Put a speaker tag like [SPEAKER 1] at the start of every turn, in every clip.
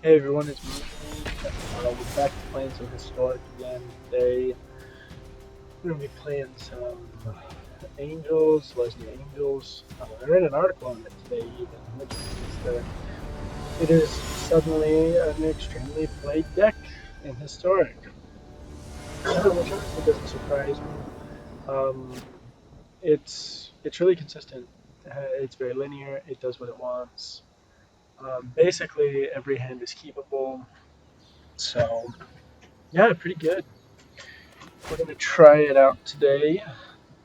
[SPEAKER 1] Hey everyone, it's me. We're back to playing some Historic again today. We're going to be playing some Angels, Leslie Angels. I read an article on it today even, which means that it is suddenly an extremely played deck in Historic, which honestly doesn't surprise me. Um, it's really consistent. It's very linear. It does what it wants. Basically, every hand is keepable. So yeah, pretty good. We're gonna try it out today.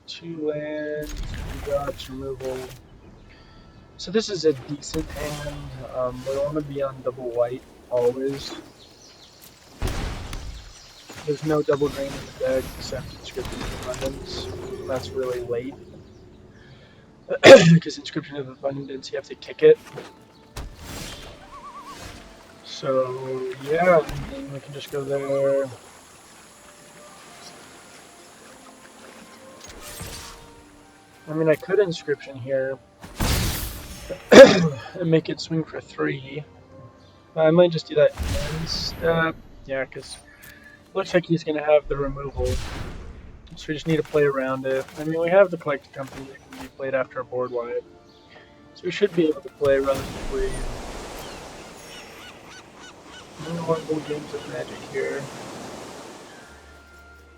[SPEAKER 1] Two lands, dots, removal. So this is a decent hand. We want to be on double white always. There's no double green in the deck except Inscription of Abundance. That's really late because Inscription of Abundance you have to kick it. So yeah, we can just go there. I mean, I could Inscription here and make it swing for 3. I might just do that instead. Yeah, because looks like he's going to have the removal. So we just need to play around it. I mean, we have the Collected Company that can be played after a board wipe. So we should be able to play relatively normal games of Magic here.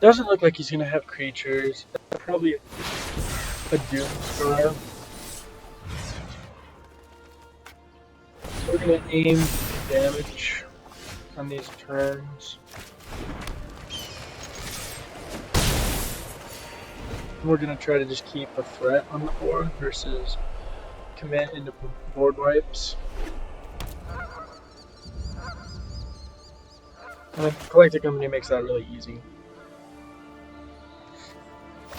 [SPEAKER 1] Doesn't look like he's going to have creatures. Probably a Doomstar. So we're going to aim to do damage on these turns. We're going to try to just keep a threat on the board versus commit into board wipes. And the Collected Company makes that really easy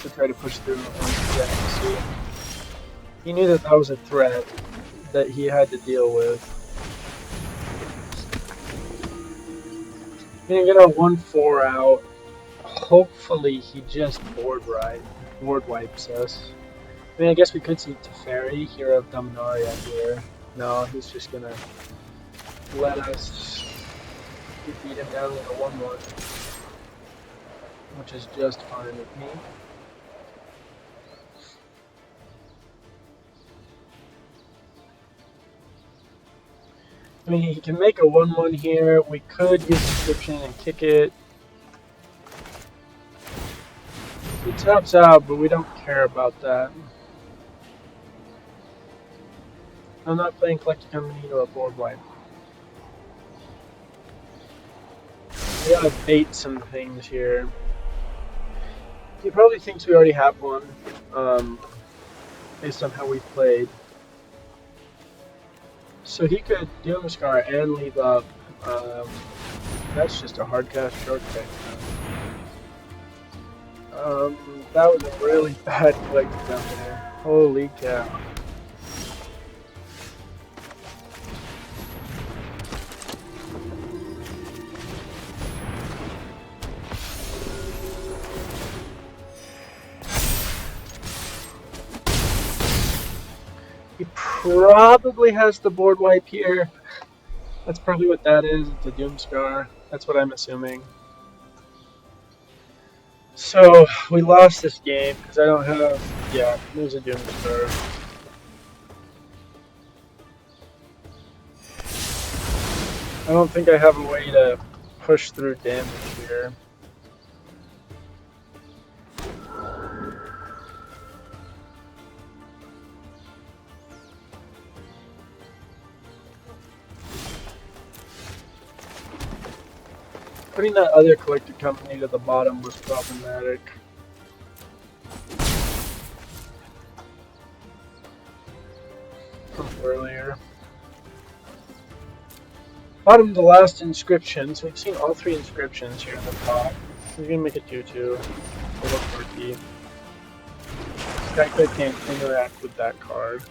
[SPEAKER 1] to try to push through on the He knew that that was a threat that he had to deal with. Gonna get a 1-4 out. Hopefully he just board wipes us. I mean, I guess we could see Teferi, Hero of Dominaria here. No, he's just gonna let us beat him down with a 1-1, which is just fine with me. I mean, he can make a 1-1 here. We could use Inscription and kick it. He taps out, but we don't care about that. I'm not playing Collected Company to a board wipe. I gotta bait some things here. He probably thinks we already have one, based on how we've played. So he could Doomscar and leave up. That's just a hard cast short kick. That was a really bad Collected Company. Holy cow. He probably has the board wipe here. That's probably what that is. It's a Doomscar. That's what I'm assuming. So we lost this game because I don't have. Yeah, there's a Doomstar. I don't think I have a way to push through damage here. Putting that other Collected Company to the bottom was problematic. From earlier. Bottom of the last inscription, so we've seen all 3 inscriptions here in the top. We're gonna make a 2-2. A little quirky. Technically can't interact with that card.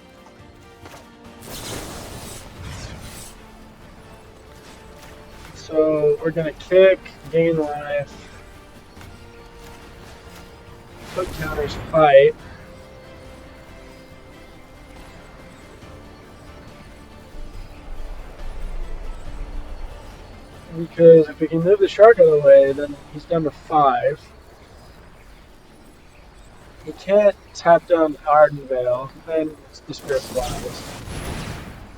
[SPEAKER 1] So we're gonna kick, gain life, put counters, fight. Because if we can move the shark out of the way, then he's down to 5. He can't tap down Ardenvale, then the Spirit flies.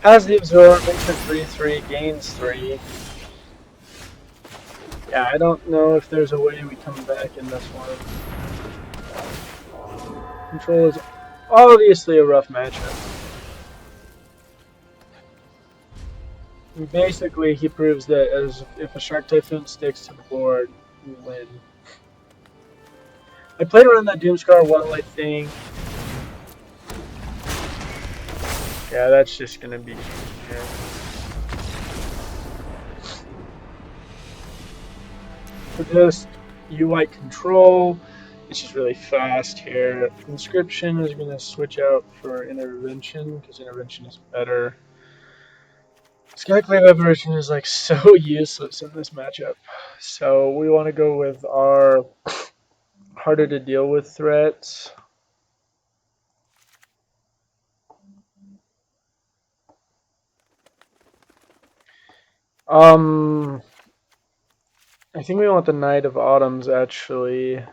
[SPEAKER 1] Has the Absorb, makes it 3/3, gains 3. Yeah, I don't know if there's a way we come back in this one. Control is obviously a rough matchup. And basically, he proves that as if a Shark Typhoon sticks to the board, we win. I played around that Doomscar One-Light thing. Yeah, that's just gonna be here. For just UI control, it's just really fast here. Inscription is gonna switch out for Intervention because Intervention is better. Skyclave Apparition is like so useless in this matchup. So we want to go with our harder to deal with threats. I think we want the Knight of Autumns actually,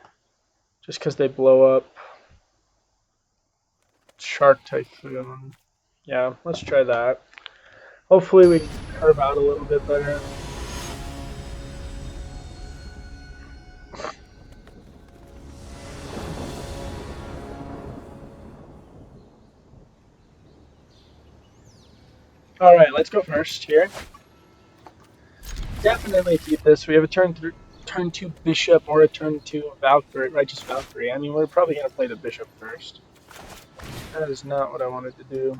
[SPEAKER 1] just because they blow up Shark Typhoon. Yeah, let's try that. Hopefully we can curve out a little bit better. Alright, let's go first here. Definitely keep this. We have a turn 2 Bishop or a turn 2 Valkyrie, Righteous Valkyrie. I mean, we're probably going to play the Bishop first. That is not what I wanted to do.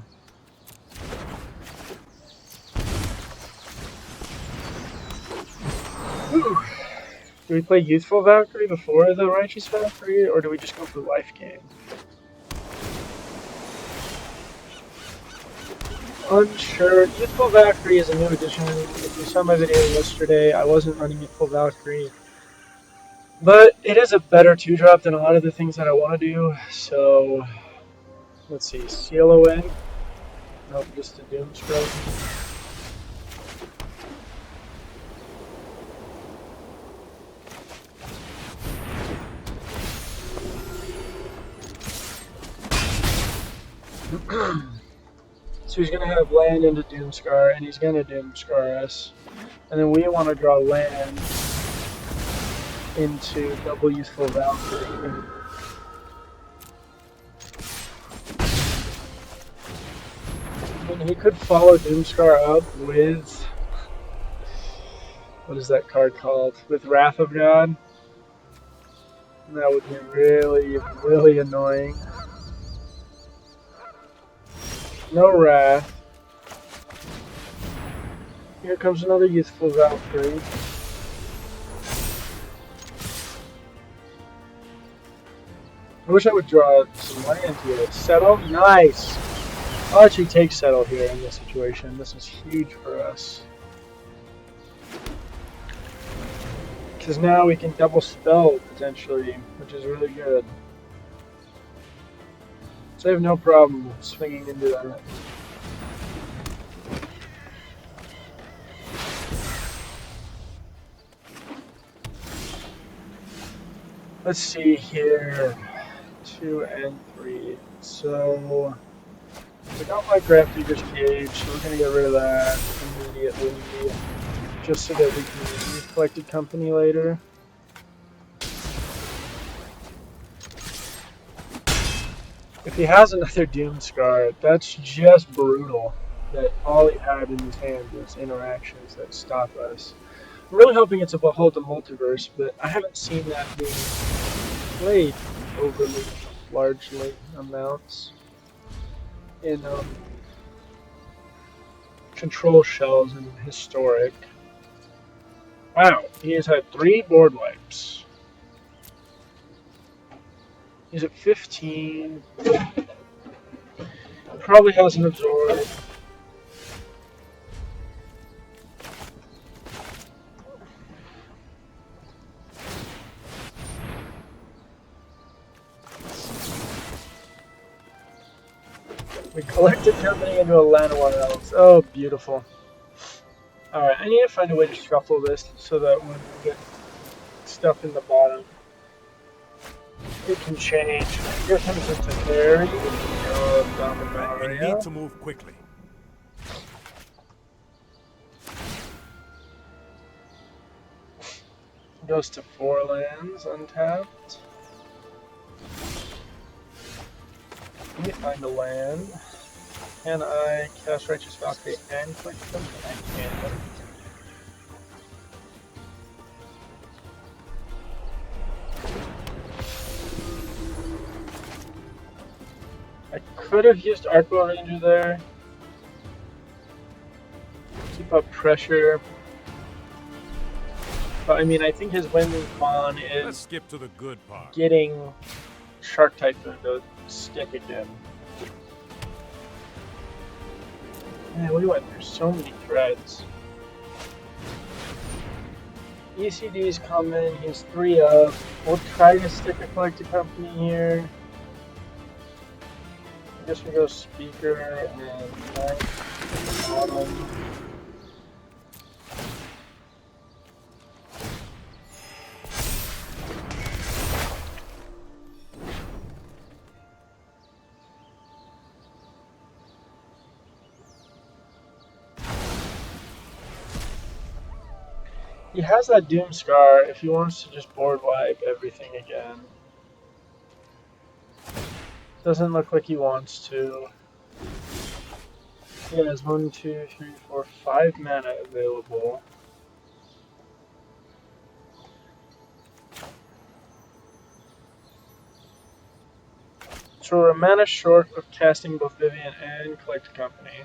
[SPEAKER 1] Whew. Do we play Youthful Valkyrie before the Righteous Valkyrie, or do we just go for life gain? Unsure. Youthful Valkyrie is a new addition. If you saw my video yesterday, I wasn't running Youthful Valkyrie. But it is a better 2-drop than a lot of the things that I want to do, so... Let's see, Seal Away. Nope, just a Doomstroke. So he's going to have land into Doomscar, and he's going to Doomscar us. And then we want to draw land into double Youthful Valkyrie. I mean, he could follow Doomscar up with... What is that card called? With Wrath of God. And that would be really, really annoying. No Wrath. Here comes another Youthful Valkyrie. I wish I would draw some land here. Settle? Nice! I'll actually take Settle here in this situation. This is huge for us. Because now we can double spell, potentially, which is really good. So I have no problem swinging into that. Let's see here. 2 and 3. So we don't like Grafdigger's Cage, so we're going to get rid of that immediately, just so that we can use Collected Company later. If he has another Doomscar, that's just brutal. That all he had in his hand was interactions that stop us. I'm really hoping it's a Behold the Multiverse, but I haven't seen that being played overly largely amounts in control shells and historic. Wow, he has had 3 board wipes. He's at 15. Probably has an Absorb. We collected company into a Llanowar Elves. Oh, beautiful. Alright, I need to find a way to shuffle this so that when we get stuff in the bottom, it can change. Here comes the Teferi.
[SPEAKER 2] We need to move quickly.
[SPEAKER 1] Goes to 4 lands untapped. Let me find a land. Can I cast Righteous Valkyrie and click them? I can. I could have used Arcbow Ranger there. Keep up pressure. But I mean, I think his win con is
[SPEAKER 2] Let's skip to the good part.
[SPEAKER 1] getting Shark Typhoon to stick again. Man, we went through so many threads. ECD's coming, he's 3 up. We'll try to stick a collector company here. I guess we go speaker and bottom. He has that Doom Scar if he wants to just board wipe everything again. Doesn't look like he wants to. He has 1, 2, 3, 4, 5 mana available. So we're a mana short of casting both Vivian and Collector Company.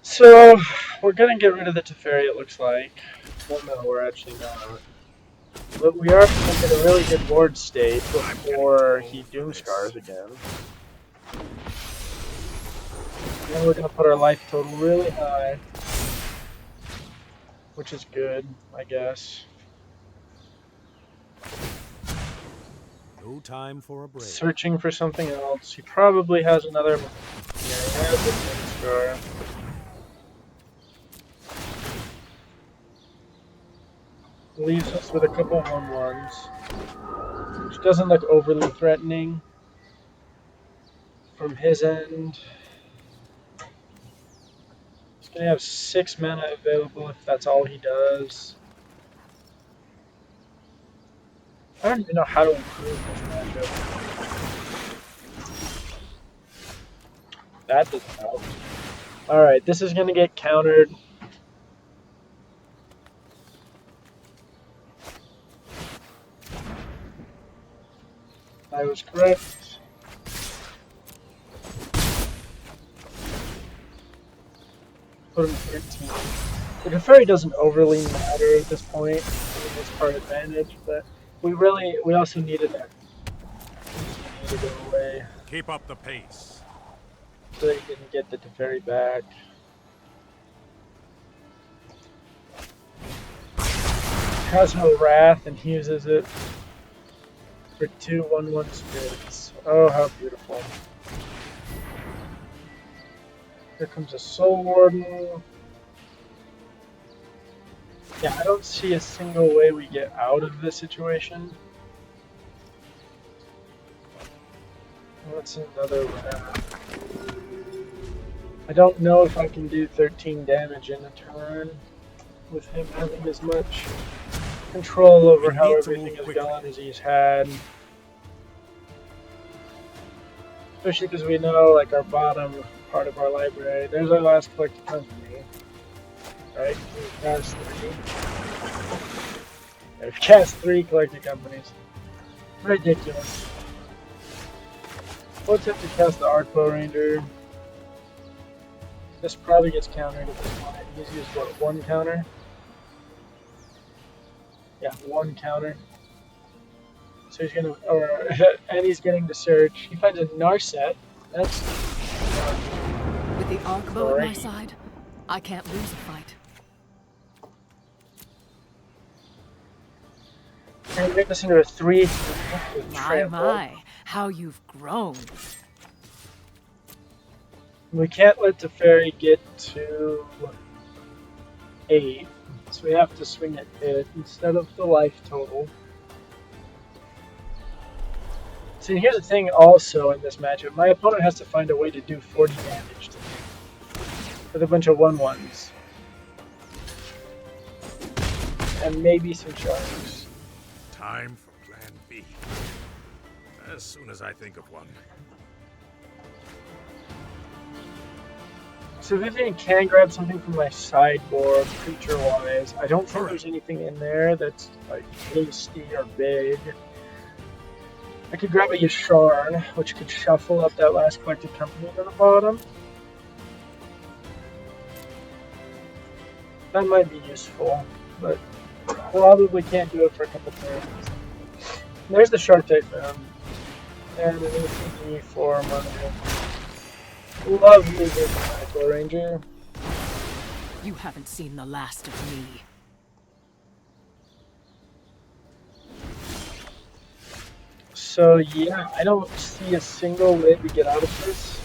[SPEAKER 1] So, we're gonna get rid of the Teferi, it looks like. Well, no, we're actually not. But we are gonna get a really good board state before he Doom Scars again. And we're gonna put our life total really high. Which is good, I guess.
[SPEAKER 2] No time for a break.
[SPEAKER 1] Searching for something else. He probably has another. Yeah, he has a Doom Scar. Leaves us with a couple 1/1s, which doesn't look overly threatening from his end. He's going to have 6 mana available if that's all he does. I don't even know how to improve this matchup. That doesn't help. Alright, this is going to get countered. I was correct. Put him 13. The Teferi doesn't overly matter at this point. I mean, it's part advantage, but we also needed that to go away.
[SPEAKER 2] Keep up the pace.
[SPEAKER 1] So that he didn't get the Teferi back. Has no Wrath and he uses it for 2 1/1 spirits. Oh, how beautiful. Here comes a Soul Warden. Yeah, I don't see a single way we get out of this situation. What's another Wrath? I don't know if I can do 13 damage in a turn with him having as much control over how everything is going as he's had. Especially because we know, like, our bottom part of our library, there's our last collector company. Right? We've cast 3. We've cast 3 collector companies. Ridiculous. Let's have to cast the Arcbow Ranger. This probably gets countered at this point. He's used what, one counter? Yeah, one counter. So he's gonna, and he's getting the surge. He finds a Narset. That's
[SPEAKER 3] With the arc bow at my
[SPEAKER 1] great.
[SPEAKER 3] side, I can't lose a fight.
[SPEAKER 1] And make this into a 3 with
[SPEAKER 3] My,
[SPEAKER 1] trample.
[SPEAKER 3] my, how you've grown.
[SPEAKER 1] We can't let the fairy get to 8, so we have to swing at it instead of the life total. See, here's the thing also in this matchup. My opponent has to find a way to do 40 damage to me with a bunch of 1/1s. And maybe some sharks.
[SPEAKER 2] Time for plan B. As soon as I think of one.
[SPEAKER 1] So Vivian can grab something from my sideboard, creature-wise. I don't think there's anything in there that's like hasty or big. I could grab a Yasharn, which could shuffle up that last collected company to the bottom. That might be useful, but probably can't do it for a couple turns. There's the Shark Typhoon. And an ATG for Mono. Love me this Micro Ranger.
[SPEAKER 3] You haven't seen the last of me.
[SPEAKER 1] So yeah, I don't see a single way to get out of this.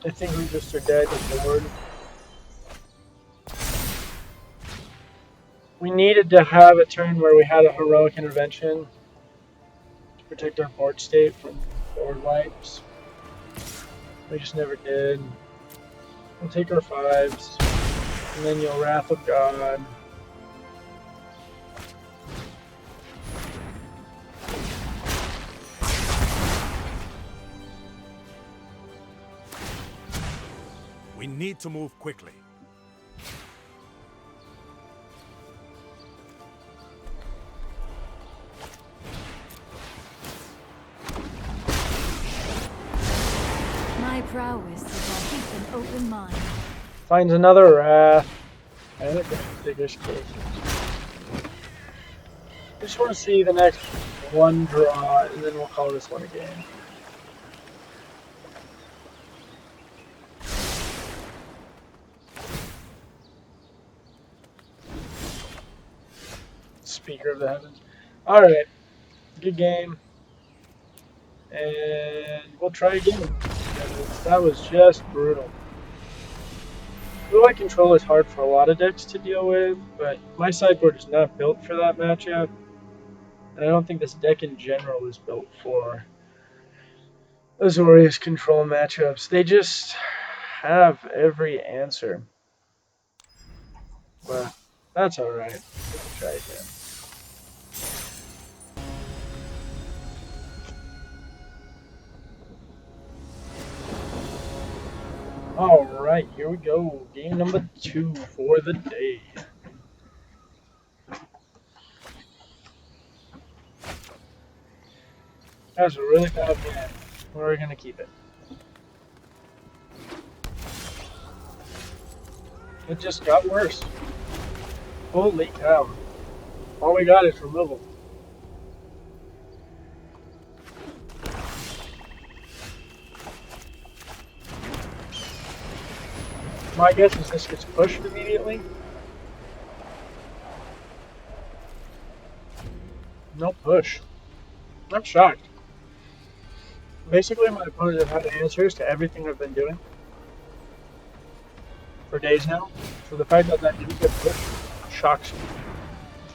[SPEAKER 1] I think we just are dead and bored. We needed to have a turn where we had a heroic intervention to protect our board state from board wipes. We just never did. We'll take our 5s, and then you'll Wrath of God.
[SPEAKER 2] We need to move quickly.
[SPEAKER 4] My prowess is to keep an open mind.
[SPEAKER 1] Finds another Wrath, and it gets Digger's Cage. Just want to see the next one draw, and then we'll call this one a game. Speaker of the Heavens. Alright, good game. And we'll try again. That was just brutal. Blue White control is hard for a lot of decks to deal with, but my sideboard is not built for that matchup. And I don't think this deck in general is built for Azorius control matchups. They just have every answer. But that's alright. We can try again. Alright, here we go. Game number 2 for the day. That's a really bad game. Where are we going to keep it? It just got worse. Holy cow. All we got is removal. My guess is this gets pushed immediately. No push. I'm shocked. Basically, my opponent has had answers to everything I've been doing for days now. So the fact that that didn't get pushed shocks me.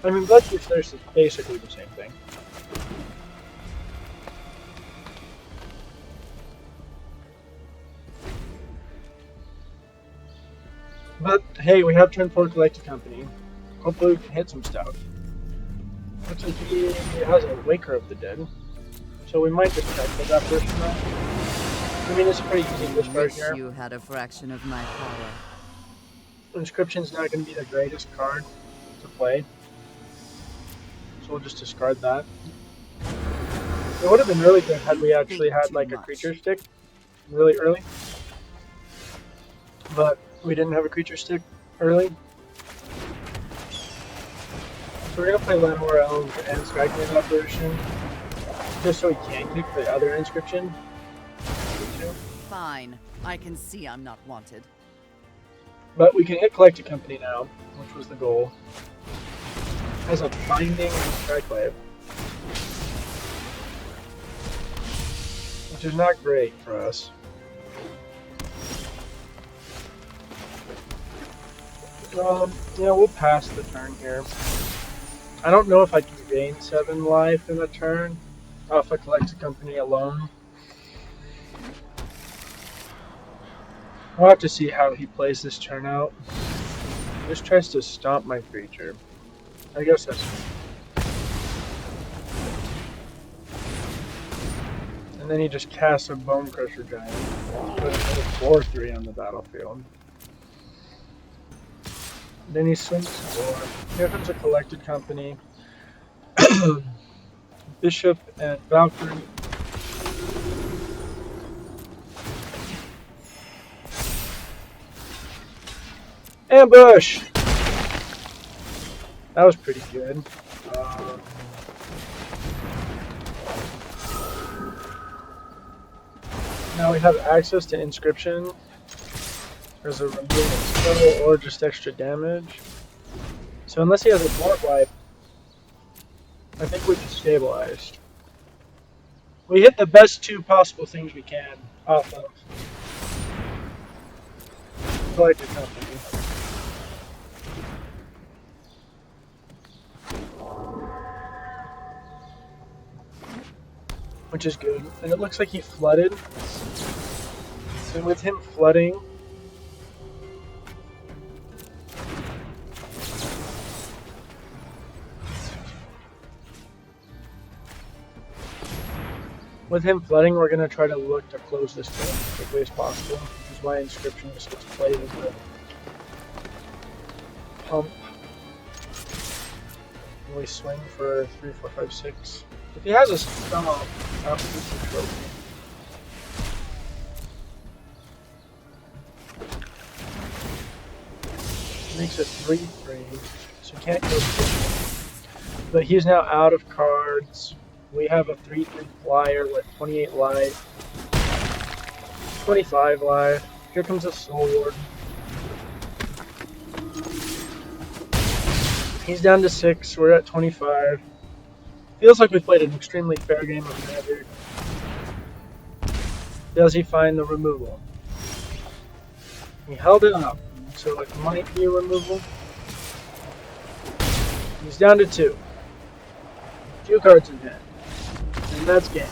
[SPEAKER 1] I mean, Bloodthirsty Thirst is basically the same thing. But hey, we have turn 4 Collected Company. Hopefully we can hit some stuff. Looks like he has a Waker of the Dead. So we might just check for that first round. I mean, it's a pretty easy discard here.
[SPEAKER 3] You had a fraction of my power.
[SPEAKER 1] Inscription's not going to be the greatest card to play. so we'll just discard that. It would have been really good had we actually
[SPEAKER 3] Think
[SPEAKER 1] had
[SPEAKER 3] too
[SPEAKER 1] like a
[SPEAKER 3] much.
[SPEAKER 1] creature stick really early. But we didn't have a creature stick early. So we're gonna play Llanowar Elves and Skyclave Apparition. Just so we can kick the other inscription.
[SPEAKER 5] Fine. I can see I'm not wanted.
[SPEAKER 1] But we can hit Collected Company now, which was the goal. As a binding Skyclave. Which is not great for us. Yeah, we'll pass the turn here. I don't know if I can gain 7 life in a turn off a Collected Company alone. We'll have to see how he plays this turn out. He just tries to stomp my creature. I guess that's fine. And then he just casts a Bone Crusher Giant. Puts a 4/3 on the battlefield. Then he swings for. Here comes a Collected Company. Bishop and Valkyrie. Ambush! That was pretty good. Now we have access to Inscription. There's a removal spell or just extra damage. So unless he has a board wipe, I think we can stabilize. We hit the best 2 possible things we can off of Collected Company. Which is good. And it looks like he flooded. And with him flooding, we're going to try to look to close this game as quickly as possible, which is why Inscription just gets played as a pump. And we swing for 3, 4, 5, 6. If he has a stomp, I'll keep the trophy. Makes it 3/3, so he can't go 2. But he's now out of cards. We have a 3/3 flyer with 28 life, 25 life. Here comes a Soul Warden. He's down to 6. We're at 25. Feels like we played an extremely fair game of Magic. Does he find the removal? He held it up, so it might be a removal. He's down to 2. 2 cards in hand. And that's game.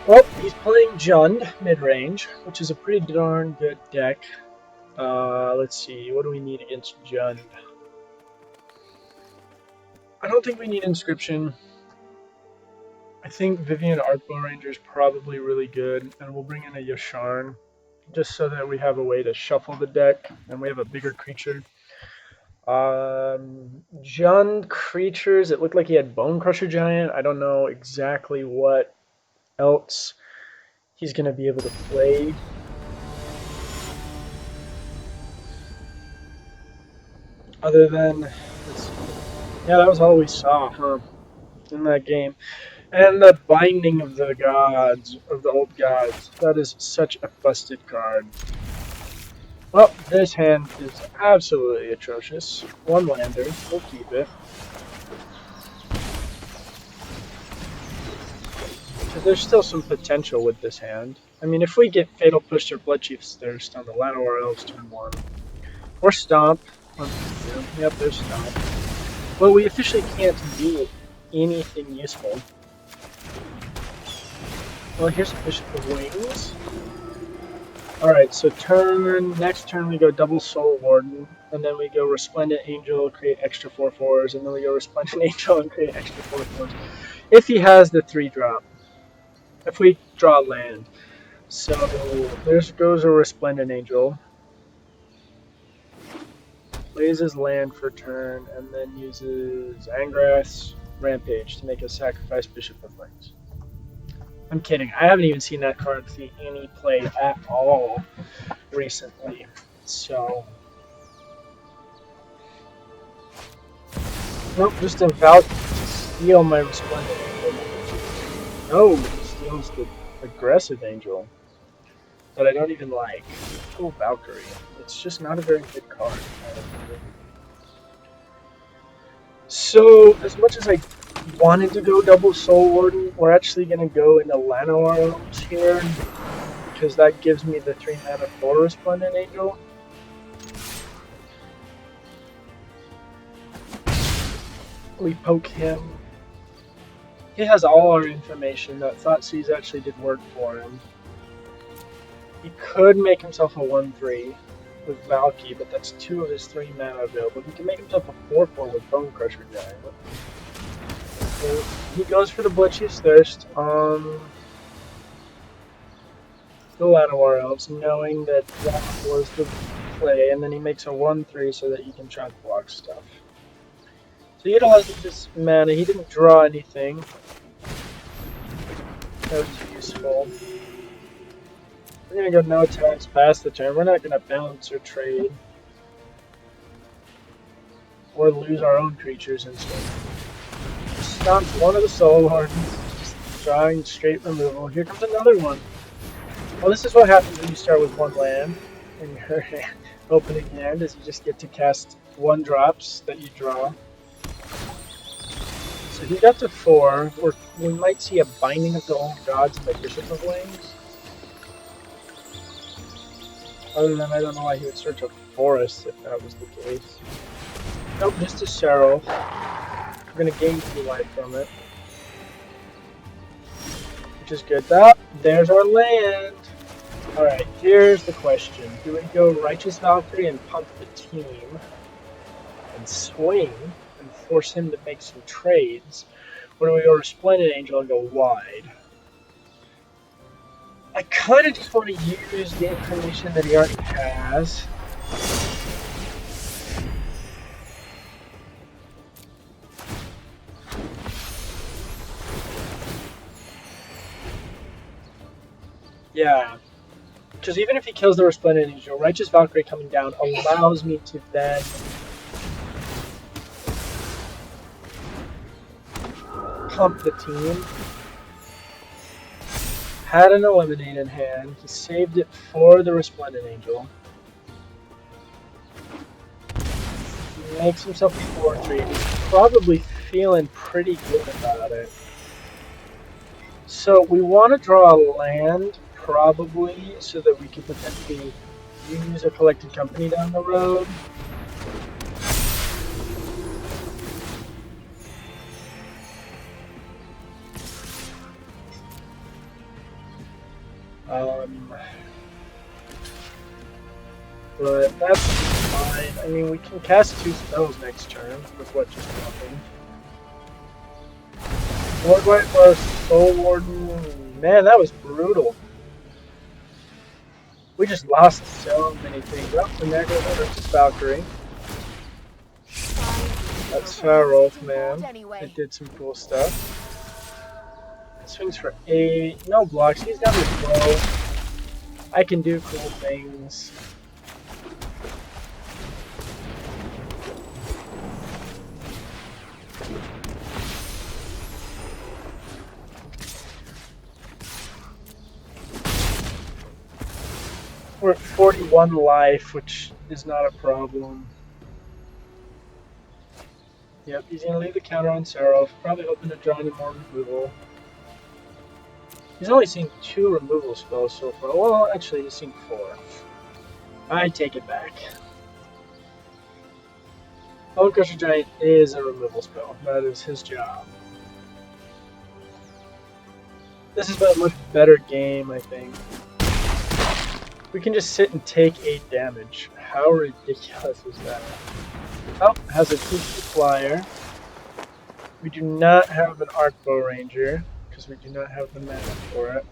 [SPEAKER 1] Well, he's playing Jund mid-range, which is a pretty darn good deck. Let's see, what do we need against Jund? I don't think we need Inscription. I think Vivian Arcbow Ranger is probably really good, and we'll bring in a Yasharn, just so that we have a way to shuffle the deck, and we have a bigger creature. Jund creatures, it looked like he had Bone Crusher Giant. I don't know exactly what else he's going to be able to play. Other than, yeah, that was all we saw, huh, in that game. And the Binding of the Gods, of the Old Gods, that is such a busted card. Well, this hand is absolutely atrocious. 1 lander, we'll keep it. But there's still some potential with this hand. I mean, if we get Fatal Push or Bloodchief's Thirst on the Llanowar Elves turn 1, or Stomp, yep, there's Stomp. Well, we officially can't do anything useful. Well, here's Bishop of Wings. Alright, so next turn we go double Soul Warden, and then we go Resplendent Angel, create extra 4/4s, and then we go Resplendent Angel and create extra 4/4s. If he has the 3-drop. If we draw land. So, there goes a Resplendent Angel. plays his land for turn, and then uses Angrath's Rampage to make a sacrifice Bishop of Wings. I'm kidding. I haven't even seen that card see any play at all recently. So, nope, just a Valk to steal my Resplendent Angel. No, he steals the aggressive Angel that I don't even like. Oh, Valkyrie. It's just not a very good card. So, as much as I wanted to go double Soul Warden, we're actually going to go into Llanowar Elves here, because that gives me the 3 mana for Resplendent Angel. We poke him. He has all our information. That Thoughtseize actually did work for him. He could make himself a 1/3 with Valky, but that's 2 of his 3 mana available. He can make himself a 4/4 with Bone Crusher Giant. So he goes for the Bletchy's Thirst on the Llanowar Elves, knowing that that was the play, and then he makes a 1/3 so that he can try to block stuff. So he utilizes this mana. He didn't draw anything. That was useful. We're gonna go no attacks past the turn. We're not gonna bounce or trade. Or lose our own creatures instead. Stomp one of the Soul Wardens, just drawing straight removal. Here comes another one. Well, this is what happens when you start with 1 land in your opening hand, is you just get to cast 1 drops that you draw. So he got to 4. We might see a Binding of the Old Gods and the Bishop of Wings. Other than I don't know why he would search a forest if that was the case. Nope, just a Seraph. We're gonna gain 2 life from it, which is good. There's our land. Alright, here's the question. Do we go Righteous Valkyrie and pump the team and swing and force him to make some trades? Or do we go Resplendent Angel and go wide? I kind of just want to use the information that he already has. Yeah. Because even if he kills the Resplendent Angel, Righteous Valkyrie coming down allows me to then pump the team. Had an Eliminate in hand. He saved it for the Resplendent Angel. He makes himself a 4/3. He's probably feeling pretty good about it. So we want to draw a land, probably, so that we can potentially use a Collected Company down the road. But that's fine. I mean, we can cast 2 spells next turn with what just happened. Lordwight plus Soul Warden. Man, that was brutal. We just lost so many things. Oh, and there goes our Valkyrie. That's Farolf, man. It did some cool stuff. Swings for 8. No blocks. He's got his bow. I can do cool things. We're at 41 life, which is not a problem. Yep, he's going to leave the counter on Seraph, probably hoping to draw any more removal. He's only seen 2 removal spells so far. Well, actually, he's seen 4. I take it back. Bone Crusher Giant is a removal spell. That is his job. This has been a much better game, I think. We can just sit and take 8 damage. How ridiculous is that? Oh, has a 2 flyer. We do not have an Arc Bow Ranger, because we do not have the mana for it.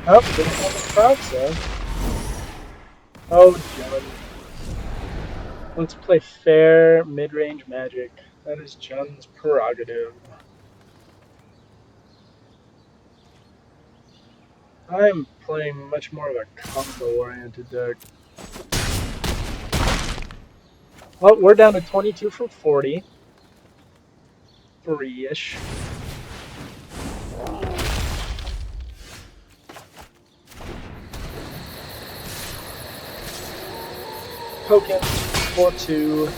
[SPEAKER 1] Oh, didn't have the procs though. Oh, John. Let's play fair mid-range magic. That is John's prerogative. I'm playing much more of a combo-oriented deck. Well, we're down to 22 from 40. 3-ish. Token 4-2.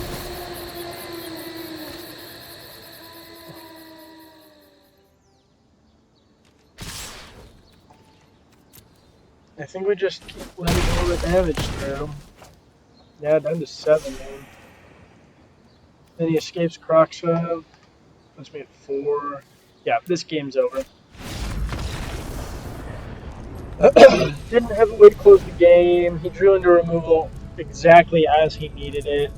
[SPEAKER 1] I think we just keep letting all the damage through. Yeah, down to 7 man. Then he escapes Croxa. Puts me at 4. Yeah, this game's over. Didn't have a way to close the game. He drew into removal exactly as he needed it.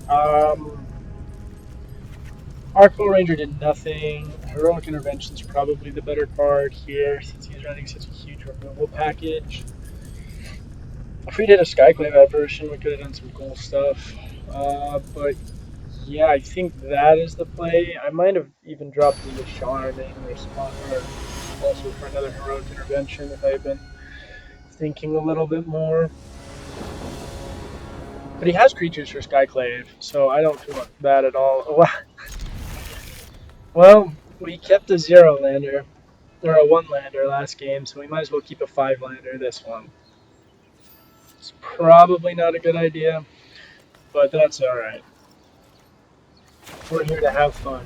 [SPEAKER 1] Arcmo Ranger did nothing. Heroic Intervention's probably the better card here since he's running such a huge removal package. If we did a Skyclave Apparition, we could have done some cool stuff. But yeah, I think that is the play. I might have even dropped the Yashar in response, or also for another Heroic Intervention if I had been thinking a little bit more. But he has creatures for Skyclave, so I don't feel bad at all. Well, we kept a 0-lander, or a 1-lander last game, so we might as well keep a 5-lander this one. It's probably not a good idea, but that's alright. We're here to have fun,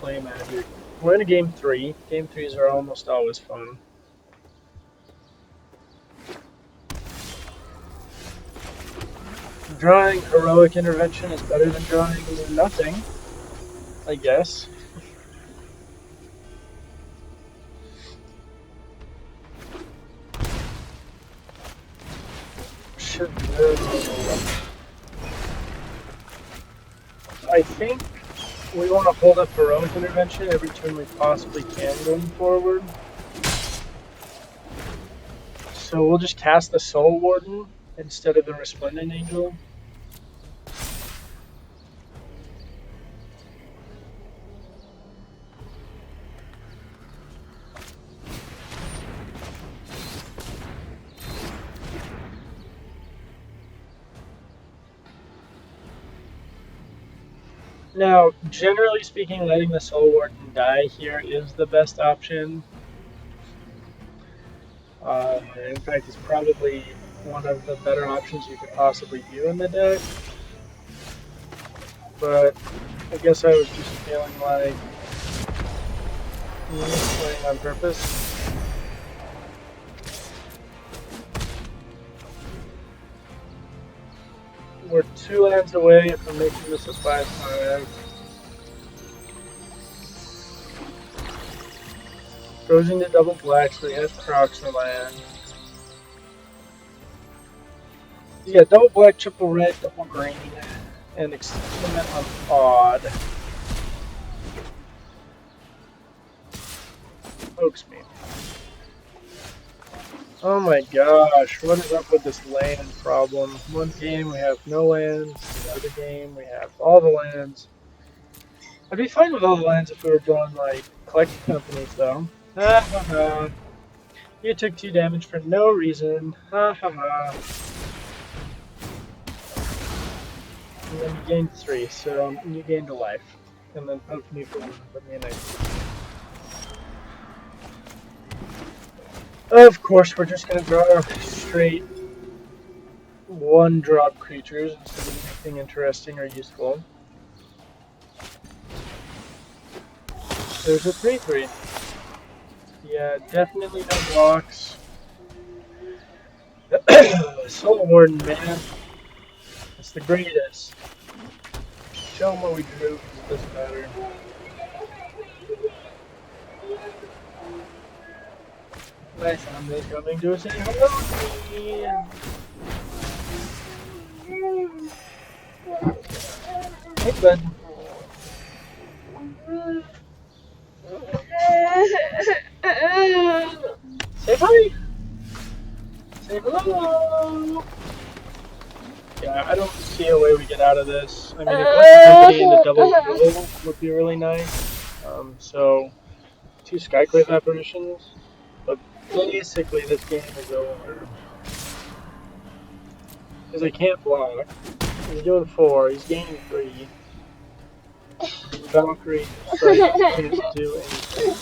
[SPEAKER 1] play Magic. We're in a game 3. Game 3s are almost always fun. Drawing Heroic Intervention is better than drawing nothing, I guess. I think we want to hold up Heroic Intervention every turn we possibly can going forward. So we'll just cast the Soul Warden instead of the Resplendent Angel. Now, generally speaking, letting the Soul Warden die here is the best option. In fact, it's probably one of the better options you could possibly do in the deck. But I guess I was just feeling like playing on purpose. We're 2 lands away from making this a 5/5. Goes into double black, so he has Crocs in land. Yeah, double black, triple red, double green, and experiment on odd. Pokes me. Oh my gosh, what is up with this land problem? One game we have no lands, the other game we have all the lands. I'd be fine with all the lands if we were drawing like collecting companies though. Ha ha ha. You took 2 damage for no reason. Ha ha ha. And then you gained 3, so you gained a life. And then poked me for 1, put me in 19. Of course, we're just going to draw straight 1-drop creatures instead of anything interesting or useful. There's a 3/3. Yeah, definitely no blocks. Soul Warden, man. It's the greatest. Show them what we drew. It doesn't matter. Nice, I'm coming to say hello to me. Hey, bud. Say hi. Say hello! Yeah, I don't see a way we get out of this. I mean, a company into double kill would be really nice. So, 2 Skyclave apparitions. But basically, this game is over. Because I can't block. He's doing 4, he's gaining 3. Valkyrie strike can't do anything.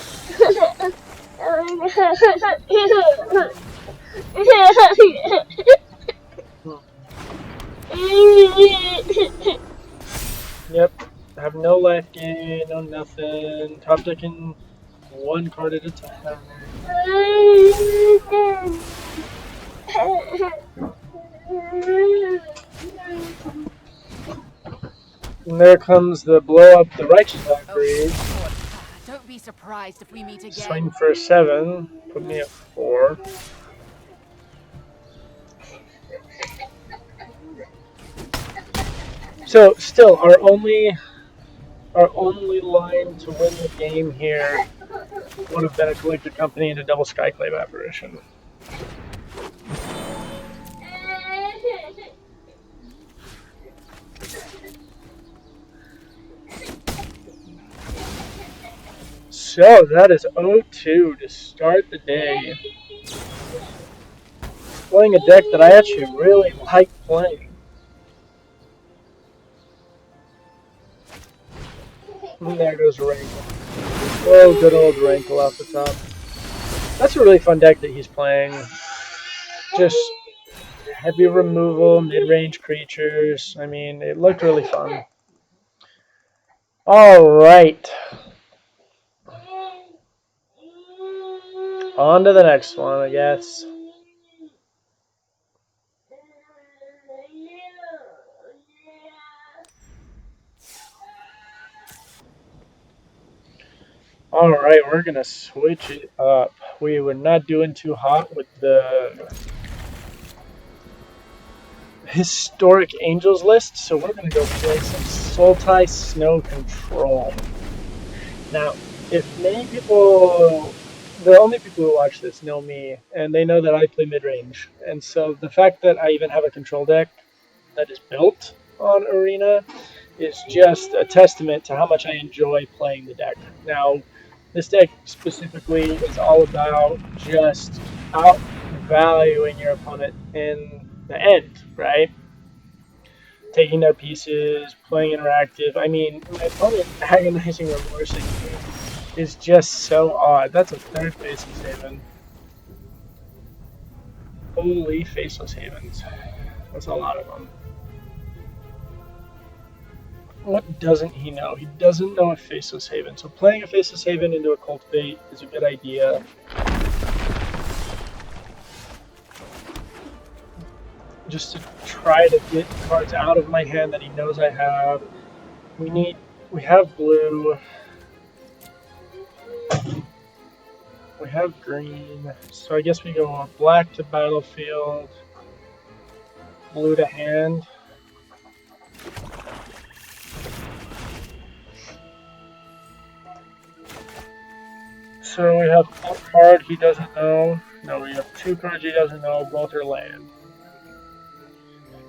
[SPEAKER 1] Yep, I have no life gain, no nothing. Top decking 1 card at a time. And there comes the blow up the Righteous Valkyrie.
[SPEAKER 5] Oh, don't be surprised if we meet again.
[SPEAKER 1] Swing for 7, put me at 4. So still, our only line to win the game here would have been a collected company and a double Skyclave apparition. So that is 0-2 to start the day. Playing a deck that I actually really like playing. And there goes Rankle. Oh, good old Rankle off the top. That's a really fun deck that he's playing. Just heavy removal, mid-range creatures. I mean, it looked really fun. Alright. On to the next one, I guess. Alright, we're going to switch it up. We were not doing too hot with the Historic Angels list, so we're going to go play some Sultai Snow Control. Now, if many people, the only people who watch this know me, and they know that I play mid-range, and so the fact that I even have a control deck that is built on Arena is just a testament to how much I enjoy playing the deck. Now, this deck specifically is all about just outvaluing your opponent in the end, right? Taking their pieces, playing interactive. I mean, my opponent Agonizing Remorsing is just so odd. That's a third Faceless Haven. Holy Faceless Havens. That's a lot of them. What doesn't he know? He doesn't know a Faceless Haven. So playing a Faceless Haven into a Cultivate is a good idea. Just to try to get cards out of my hand that he knows I have. We have blue. We have green. So I guess we go black to battlefield. Blue to hand. So we have one card he doesn't know. No, we have 2 cards he doesn't know. Both are land.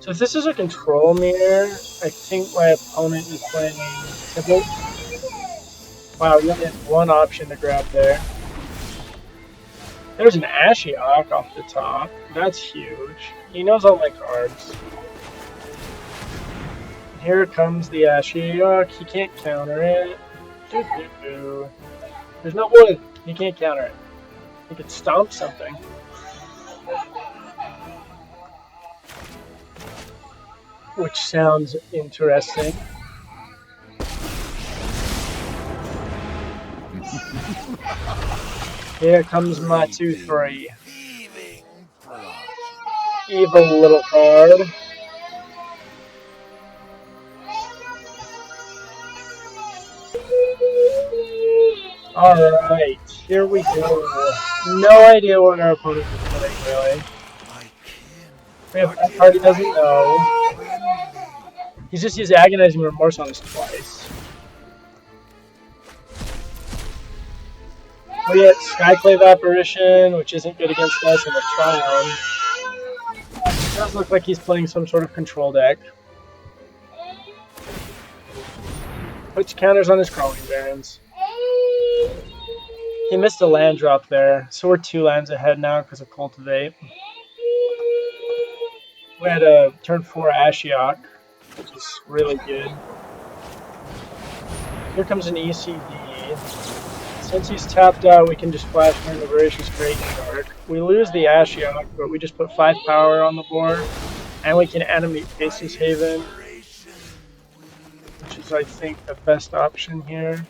[SPEAKER 1] So if this is a control mirror, I think my opponent is playing simple. Wow, we only had 1 option to grab there. There's an Ashiok off the top. That's huge. He knows all my cards. Here comes the Ashiok. He can't counter it. There's no wood. He can't counter it. He could stomp something. Which sounds interesting. Here comes my 2-3. Evil little card. Alright, here we go. No idea what our opponent is playing, really. We have a card he doesn't know. He's just used Agonizing Remorse on us twice. We get Skyclave Apparition, which isn't good against us in the Triumph. Does look like he's playing some sort of control deck. Puts counters on his Crawling Barons. He missed a land drop there, so we're 2 lands ahead now because of Cultivate. We had a turn 4 Ashiok, which is really good. Here comes an ECD. Since he's tapped out, we can just flash turn the Voracious Great Shark. We lose the Ashiok, but we just put 5 power on the board, and we can animate Faceless Haven, which is, I think, the best option here.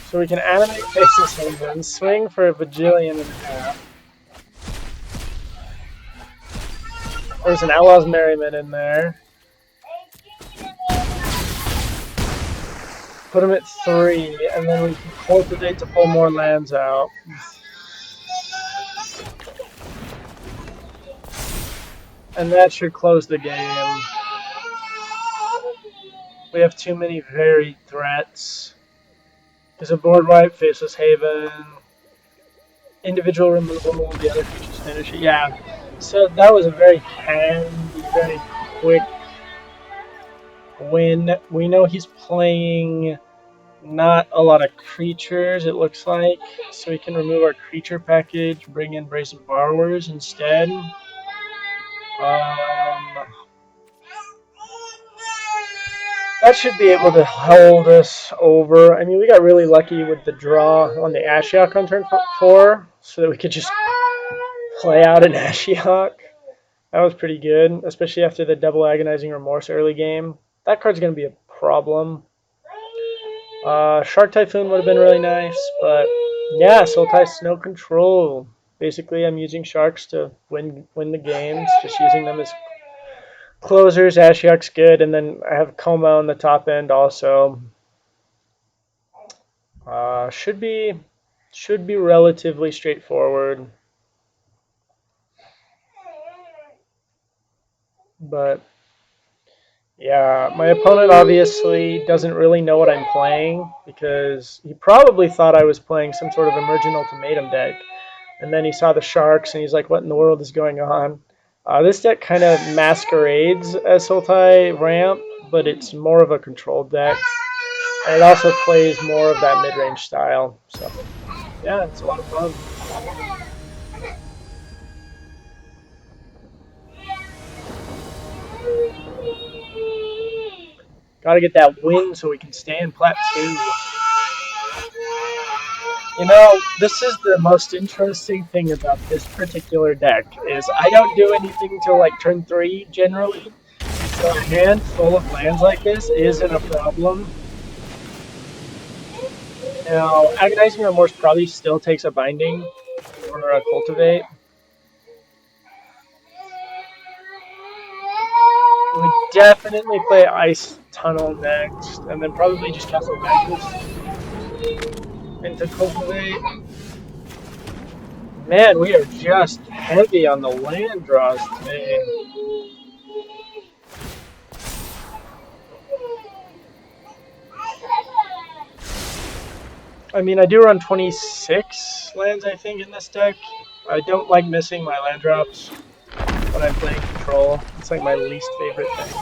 [SPEAKER 1] So we can animate Faceless Haven, swing for a bajillion and a half. There's an Outlaws Merriment in there. Put him at 3, and then we can Cultivate to pull more lands out. And that should close the game. We have too many varied threats. There's a board wipe, Faceless Haven, individual removal, the other creatures finish it. Yeah, so that was a very handy, very quick win. We know he's playing not a lot of creatures, it looks like, so we can remove our creature package, bring in Brace of Borrowers instead. That should be able to hold us over. I mean, we got really lucky with the draw on the Ashiok on turn 4, so that we could just play out an Ashiok. That was pretty good, especially after the double Agonizing Remorse early game. That card's going to be a problem. Shark Typhoon would have been really nice, but yeah, Sultai Snow Control. Basically, I'm using Sharks to win the games, just using them as closers. Ashiok's good, and then I have Coma on the top end also. Should be relatively straightforward. But yeah, my opponent obviously doesn't really know what I'm playing because he probably thought I was playing some sort of Emergent Ultimatum deck. And then he saw the Sharks and he's like, what in the world is going on? This deck kind of masquerades as Sultai Ramp, but it's more of a controlled deck. And it also plays more of that mid-range style. So yeah, it's a lot of fun. Gotta get that win so we can stay in Plat 2. You know, this is the most interesting thing about this particular deck, is I don't do anything till like turn 3 generally. So a hand full of lands like this isn't a problem. Now, Agonizing Remorse probably still takes a Binding or a Cultivate. We would definitely play Ice Tunnel next, and then probably just Castle Vanquish into Cultivate. Man, we are just heavy on the land draws today. I mean, I do run 26 lands, I think, in this deck. I don't like missing my land drops when I'm playing Control. It's like my least favorite thing.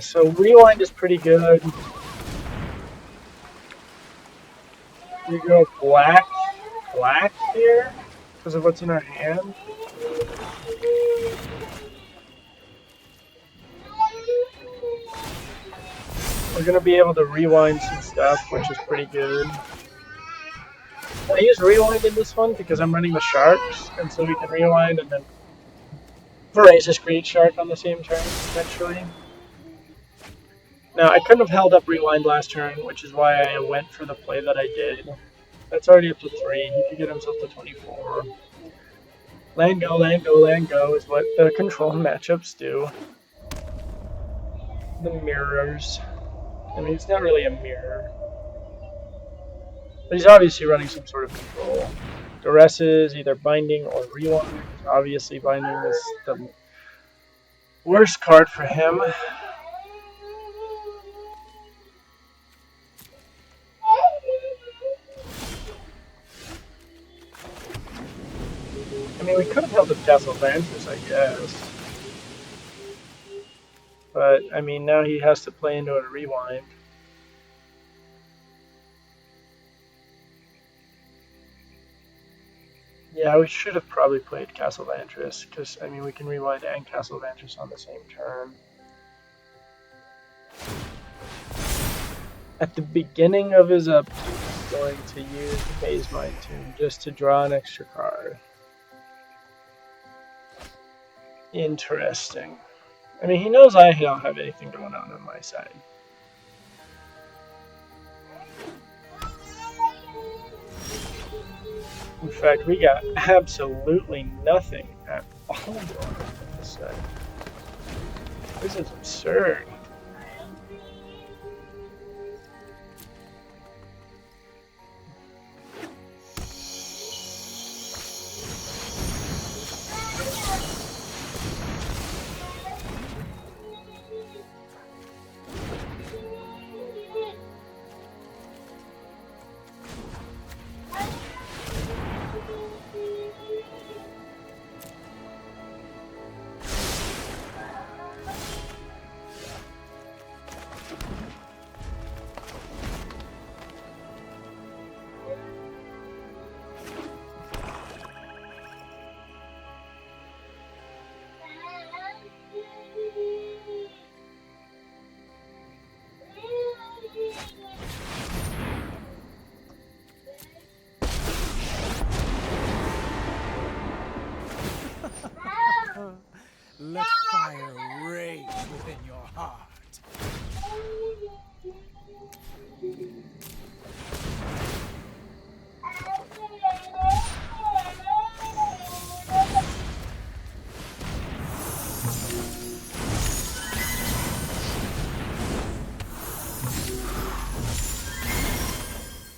[SPEAKER 1] So Rewind is pretty good. We go black here because of what's in our hand. We're going to be able to rewind some stuff, which is pretty good. I use Rewind in this one because I'm running the Sharks, and so we can Rewind and then Voracious Great Shark on the same turn, potentially. Now, I couldn't have held up Rewind last turn, which is why I went for the play that I did. That's already up to 3. He could get himself to 24. Land go, land go, land go is what the Control matchups do. The mirrors. I mean, it's not really a mirror. But he's obviously running some sort of control. Duress is either Binding or Rewind. Obviously, Binding is the worst card for him. I mean, we could have held up Castle Vantress, I guess. But, I mean, now he has to play into a rewind. Yeah, we should have probably played Castle Vantress, because, I mean, we can rewind and Castle Vantress on the same turn. At the beginning of his upkeep, he's going to use the Maze Mind Tomb just to draw an extra card. Interesting. I mean, he knows I don't have anything going on my side. In fact, we got absolutely nothing at all going on this side. This is absurd.
[SPEAKER 6] Let fire rage within your heart.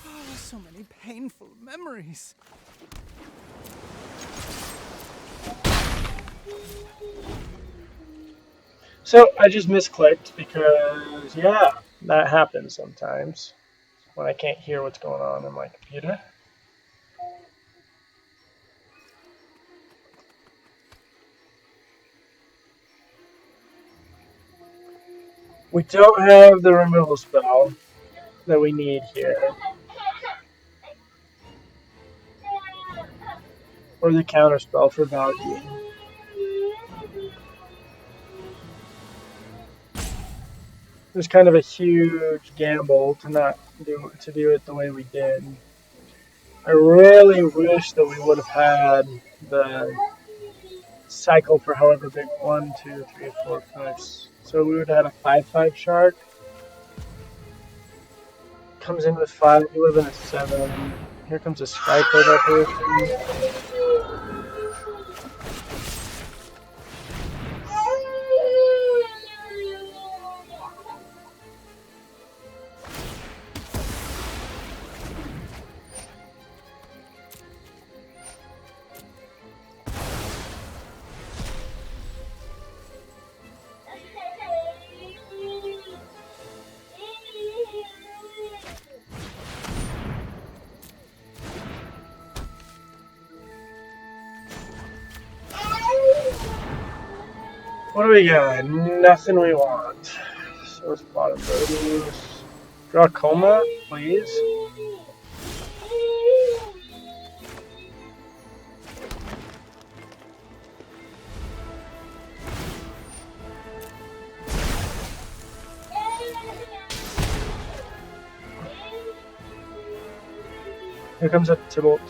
[SPEAKER 6] Oh, so many painful memories.
[SPEAKER 1] So I just misclicked because, yeah, that happens sometimes when I can't hear what's going on in my computer. We don't have the removal spell that we need here. Or the counter spell for Valkyrie. It was kind of a huge gamble to not do it the way we did. I really wish that we would have had the cycle for however big 1, 2, 3, 4, 5. So we would have had a 5/5 shark. Comes in with 5. It would have been a 7. Here comes a Skyclave apparition. What do we got? Nothing we want. So it's bottom loaders. Draw Coma, please. Here comes a Tybalt.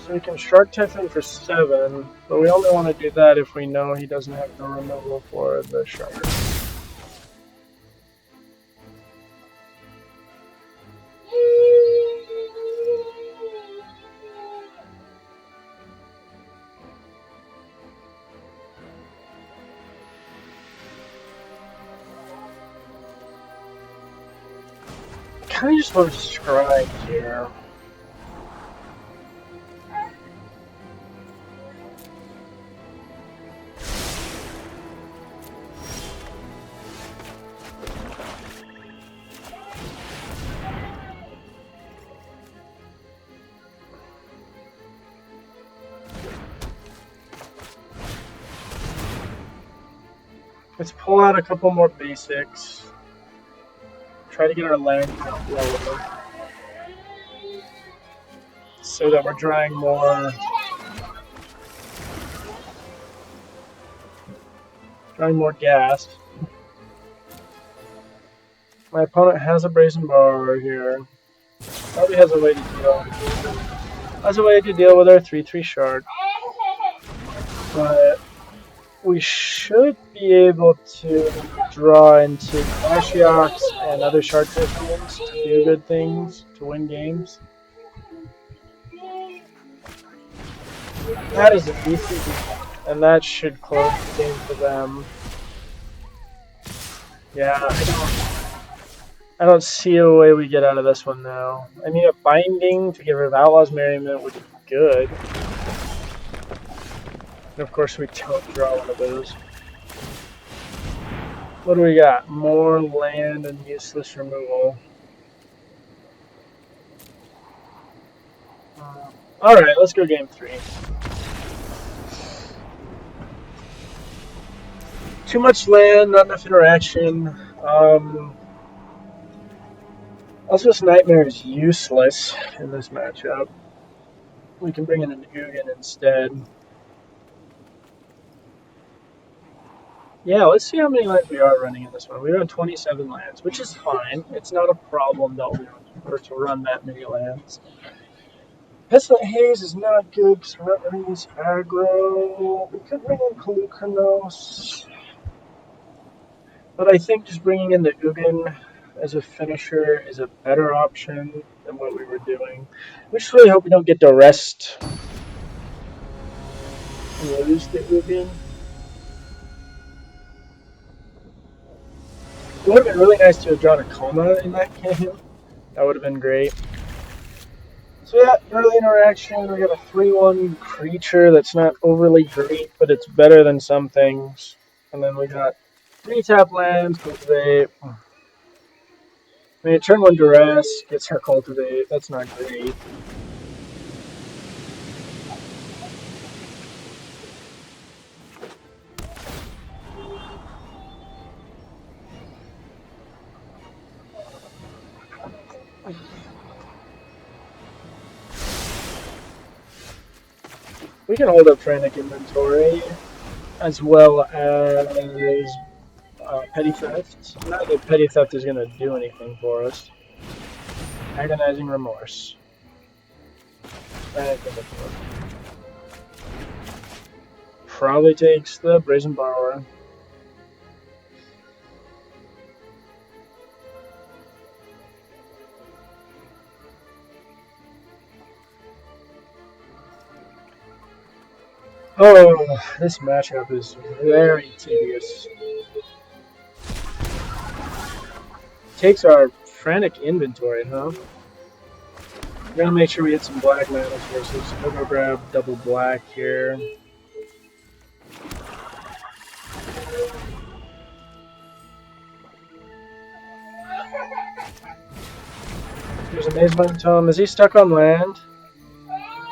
[SPEAKER 1] So we can Shark Typhoon for 7, but we only want to do that if we know he doesn't have the removal for the Shark. I kind of just want to Scribe here. Let's pull out a couple more basics. Try to get our land count lower. So that we're drawing more gas. My opponent has a brazen bar here. Probably has a way to deal with our 3/3 shard. But we should be able to draw into Ashiok and other shard champions to do good things, to win games. That is a BCB, and that should close the game for them. Yeah, I don't see a way we get out of this one now. I mean, a binding to get rid of Outlaw's Merriment would be good. And of course, we don't draw one of those. What do we got? More land and useless removal. Alright, let's go game 3. Too much land, not enough interaction. Osmos Nightmare is useless in this matchup. We can bring in an Ugin instead. Yeah, let's see how many lands we are running in this one. We run 27 lands, which is fine. It's not a problem to run that many lands. Pestilent Haze is not good because we're not running this aggro. We could bring in Polukranos. But I think just bringing in the Ugin as a finisher is a better option than what we were doing. We just really hope we don't get to rest and lose the Ugin. It would have been really nice to have drawn a Coma in that game. That would have been great. So yeah, early interaction, we got a 3/1 creature that's not overly great, but it's better than some things. And then we got 3-tap lands, cultivate. I mean, turn 1 duress, gets her cultivate, that's not great. We can hold up Frantic Inventory, as well as Petty Theft. Not that Petty Theft is going to do anything for us. Agonizing Remorse. Frantic Inventory. Probably takes the Brazen Borrower. Oh, this matchup is very tedious. Takes our Frantic Inventory, huh? We're gonna make sure we hit some black mana sources. We'll go grab double black here. There's a Mazeland Tome. Is he stuck on land?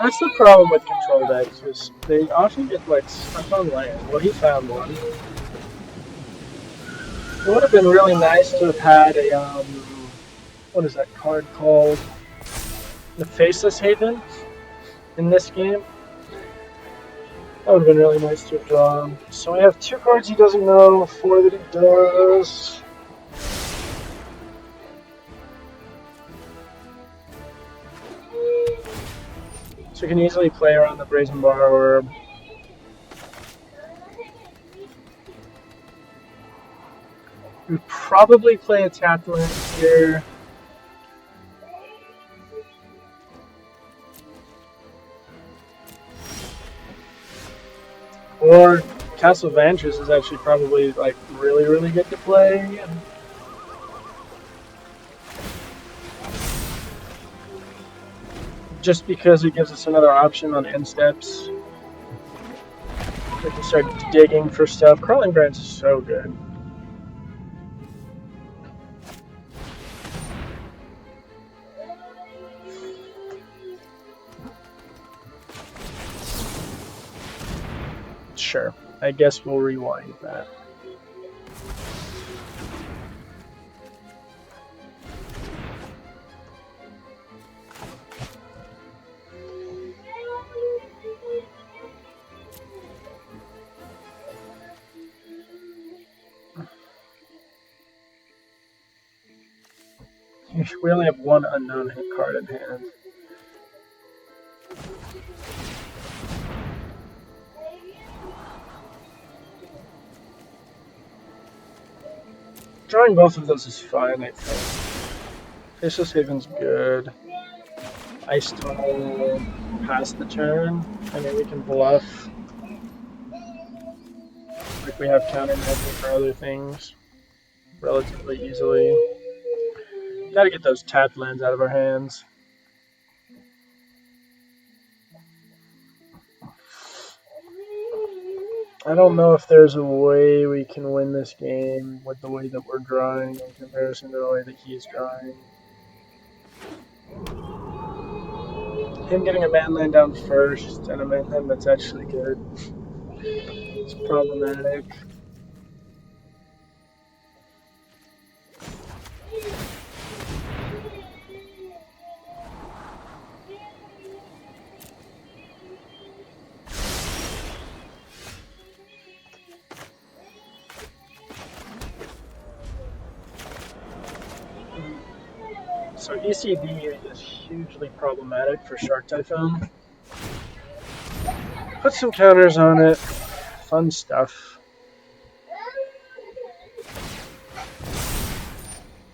[SPEAKER 1] That's the problem with control decks, is they often get like stuck on land. Well, he found one. It would have been really nice to have had a, what is that card called? The Faceless Haven in this game. That would have been really nice to have drawn. So we have 2 cards he doesn't know, 4 that he does. So we can easily play around the Brazen Borrower. We probably play a tapped land here. Or Castle Vantress is actually probably like really, really good to play. Just because it gives us another option on end steps. We can start digging for stuff. Crawling Branch is so good. Sure, I guess we'll rewind that. we only have one unknown hit card in hand. Drawing both of those is fine, I think. Faceless Haven's good. Ice Tunnel past the turn. I mean, we can bluff. Like we have counter magic for other things relatively easily. Gotta get those tapped lands out of our hands. I don't know if there's a way we can win this game with the way that we're drawing in comparison to the way that he's drawing. Him getting a man land down first and a man land that's actually good. It's problematic. So ECD is hugely problematic for Shark Typhoon. Put some counters on it. Fun stuff.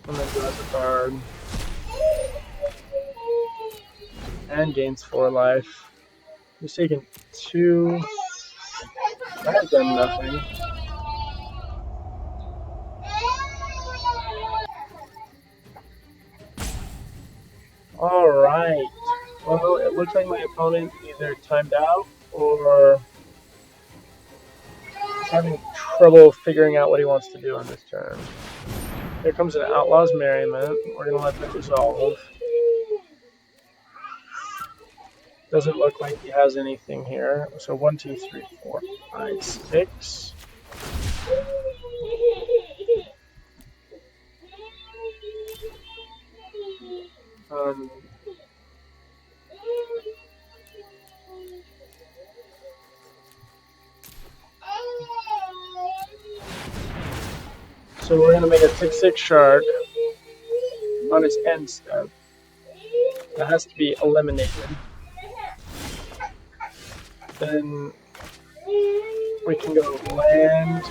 [SPEAKER 1] And then draws a card. And gains 4 life. He's taking 2. That has done nothing. Alright. Well, it looks like my opponent either timed out or is having trouble figuring out what he wants to do on this turn. Here comes an Outlaw's Merriment. We're going to let that resolve. Doesn't look like he has anything here. So 1, 2, 3, 4, 5, 6. So we're going to make a 6/6 shark on his end step. That has to be eliminated. Then we can go land,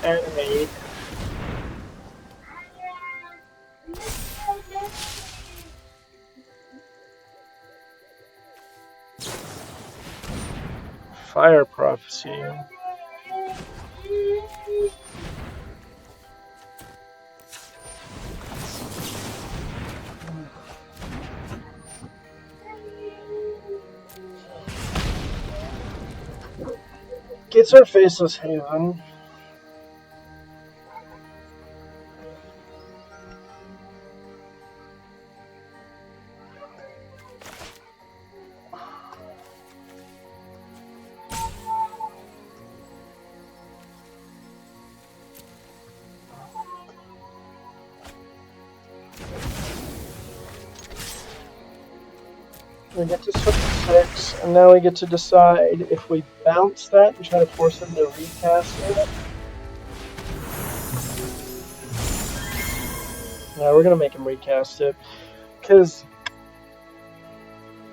[SPEAKER 1] animate. Fire Prophecy. Gets our Faceless Haven. We get to switch to 6, and now we get to decide if we bounce that and try to force him to recast it. No, we're going to make him recast it, because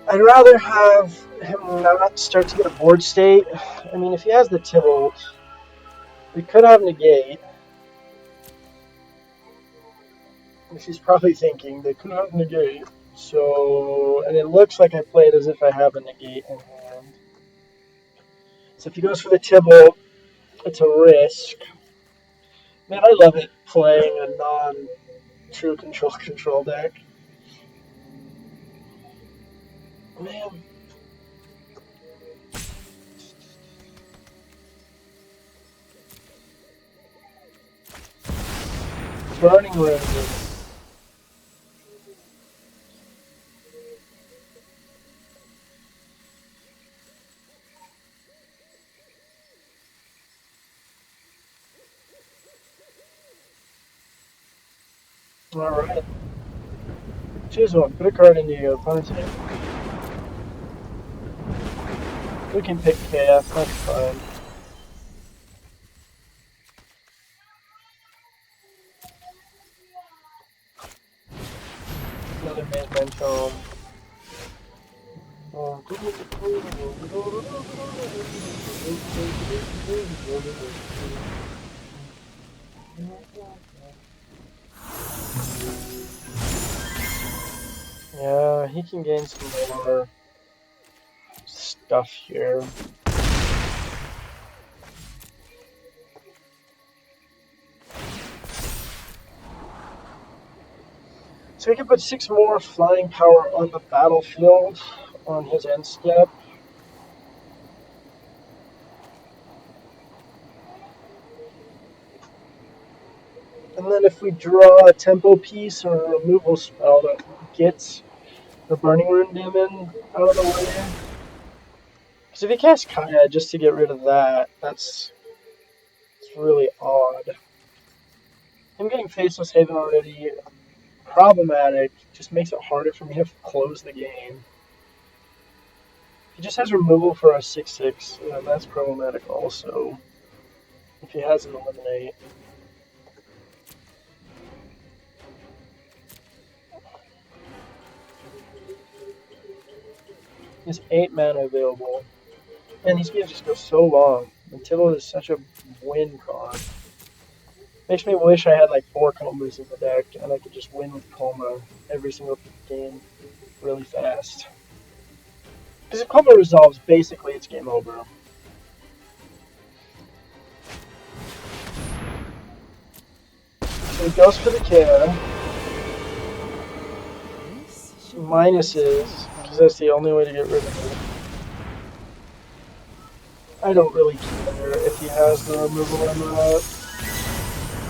[SPEAKER 1] I'd rather have him not start to get a board state. I mean, if he has the Tibalt, we could have negate. Which he's probably thinking, they could have negate. So, and it looks like I play it as if I have a negate in hand. So if he goes for the Tibalt, it's a risk. Man, I love it playing a non-true control deck. Man. Burning Roses. Alright. Choose one. Put a card into your opponent's hand. We can pick KF, that's fine. another Maze Man film. Yeah, he can gain some more stuff here. So he can put 6 more flying power on the battlefield on his end step. And then if we draw a tempo piece or a removal spell that gets the Burning Rune Demon out of the way. Because if he casts Kaya just to get rid of that, it's really odd. Him getting Faceless Haven already problematic, just makes it harder for me to close the game. He just has removal for a 6/6, and that's problematic also. If he has an Eliminate. He has 8 mana available. And these games just go so long. Until is such a win con. Makes me wish I had like 4 combos in the deck and I could just win with Coma every single game really fast. Because if Coma resolves, basically it's game over. So he goes for the care. Minuses, because that's the only way to get rid of it. I don't really care if he has the removal or not.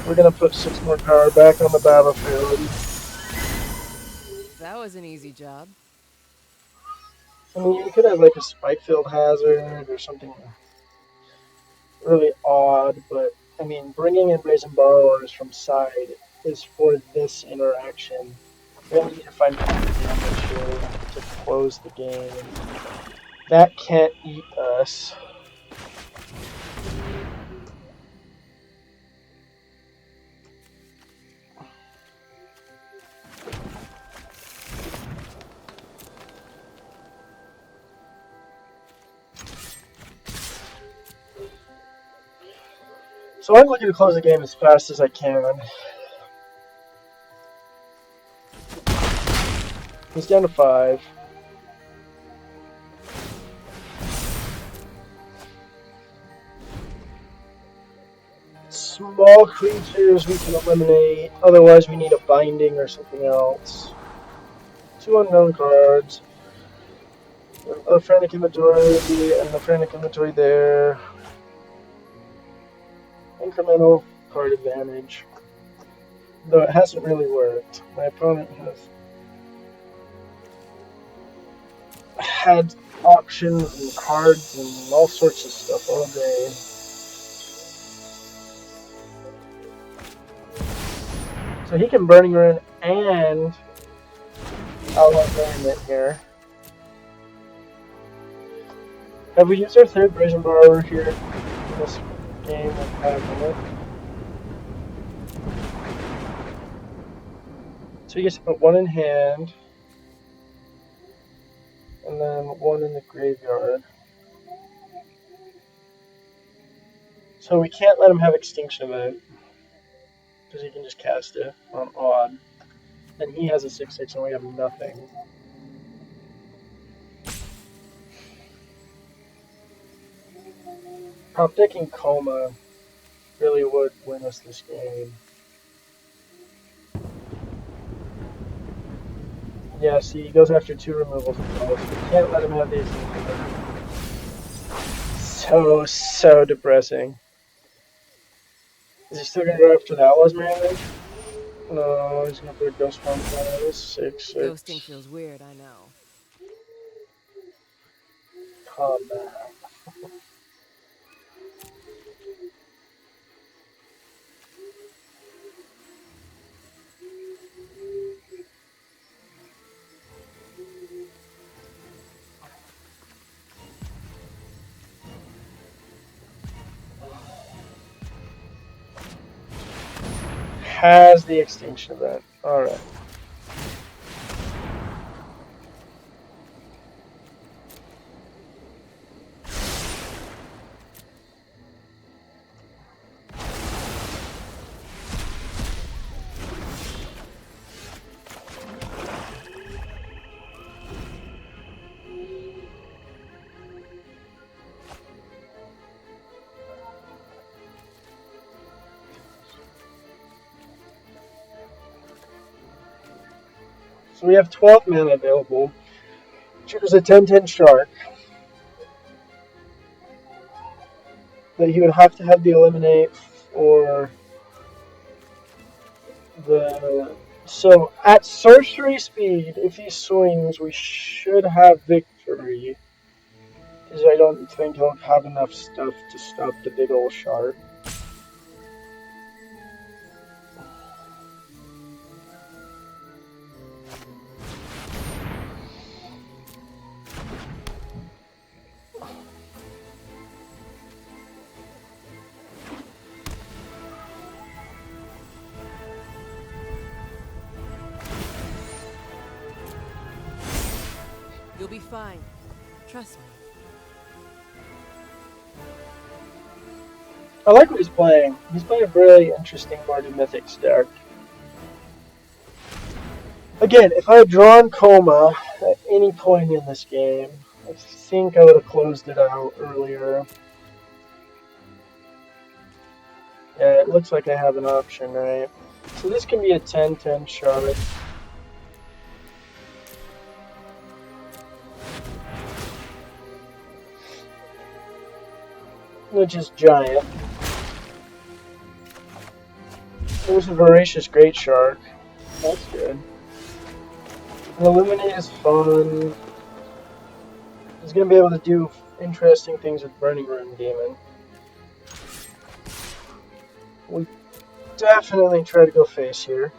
[SPEAKER 1] We're gonna put 6 more power back on the battlefield.
[SPEAKER 5] That was an easy job.
[SPEAKER 1] I mean, you could have like a Spikefield Hazard or something really odd, but I mean, bringing in Brazen Borrowers from side is for this interaction. We only need to find damage here to close the game. That can't eat us. So I'm looking to close the game as fast as I can. He's down to 5. Small creatures we can eliminate, otherwise we need a binding or something else. 2 unknown cards. A Frantic Inventory and a Frantic Inventory there. Incremental card advantage. Though it hasn't really worked. My opponent has had auctions and cards and all sorts of stuff all day. So he can Burning Rune and Outlaw Merriment here. Have we used our 3rd Brazen Borrower here in this game with 5 minutes? So he gets to put 1 in hand, and then 1 in the graveyard. So we can't let him have Extinction Event, because he can just cast it on odd. And he has a 6/6 and we have nothing. Top decking Coma really would win us this game. Yeah, see, he goes after 2 removals as well, so we can't let him have these. So depressing. Is he still gonna go after the Outlaw's Merriment? No, he's gonna put a Ghost Bomb down. That is 6/6.
[SPEAKER 5] Ghosting feels weird, I know.
[SPEAKER 1] Combat. Has the Extinction Event. Alright. So we have 12 mana available. Choose a 10/10 shark that he would have to have the eliminate for the... So at sorcery speed, if he swings, we should have victory. Because I don't think he'll have enough stuff to stop the big old shark.
[SPEAKER 5] You'll be fine. Trust me.
[SPEAKER 1] I like what he's playing. He's playing a really interesting Mardu Mythics deck. Again, if I had drawn Coma at any point in this game, I think I would have closed it out earlier. Yeah, it looks like I have an option, right? So this can be a 10/10 shark. Which is giant. There's a Voracious Great Shark. That's good. And Illuminate is fun. He's going to be able to do interesting things with Burning Room Demon. We definitely try to go face here.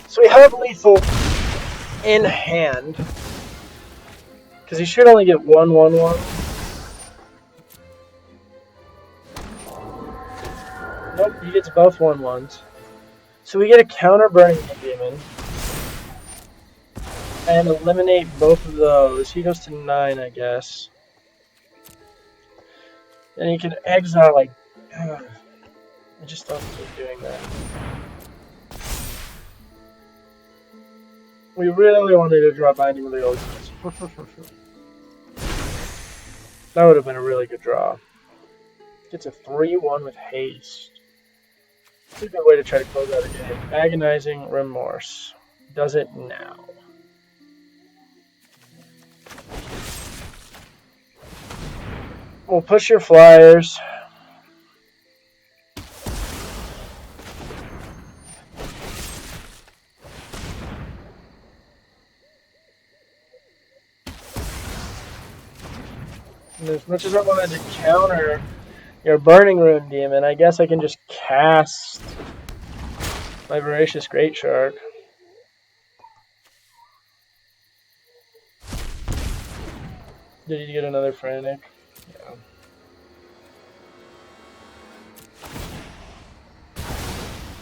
[SPEAKER 1] So we have lethal in hand. Because he should only get 1/1/1. Nope, he gets both 1/1s. So we get a counter Burning Demon. And eliminate both of those. He goes to 9, I guess. And he can exile like... I just don't keep doing that. We really wanted to draw Binding of the Oceans. That would have been a really good draw. Gets a 3/1 with haste. It's a good way to try to close out a game. Agonizing Remorse. Does it now. We'll push your flyers. And as much as I wanted to counter your Burning Room Demon, I guess I can just cast my Voracious Great Shark. Did you get another Frantic? Yeah.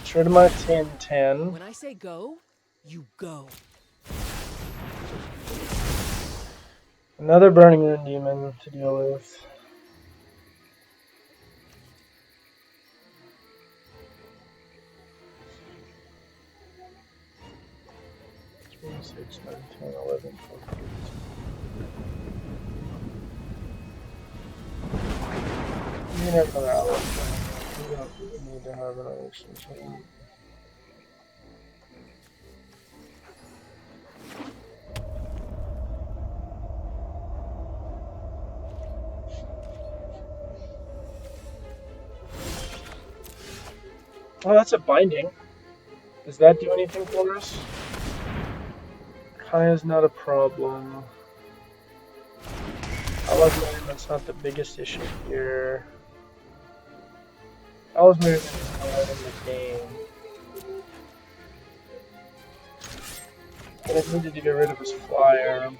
[SPEAKER 1] Shred my 10/10.
[SPEAKER 5] When I say go, you go.
[SPEAKER 1] Another Burning Room Demon to deal with. Three, 6, 9, 10, 11, 12, 13. You have another outlet. You don't need to have another switch. Oh, that's a binding. Does that do anything for us? Kaya's not a problem. That's not the biggest issue here. Ellesmere is not in the game. But I needed to get rid of his flyer.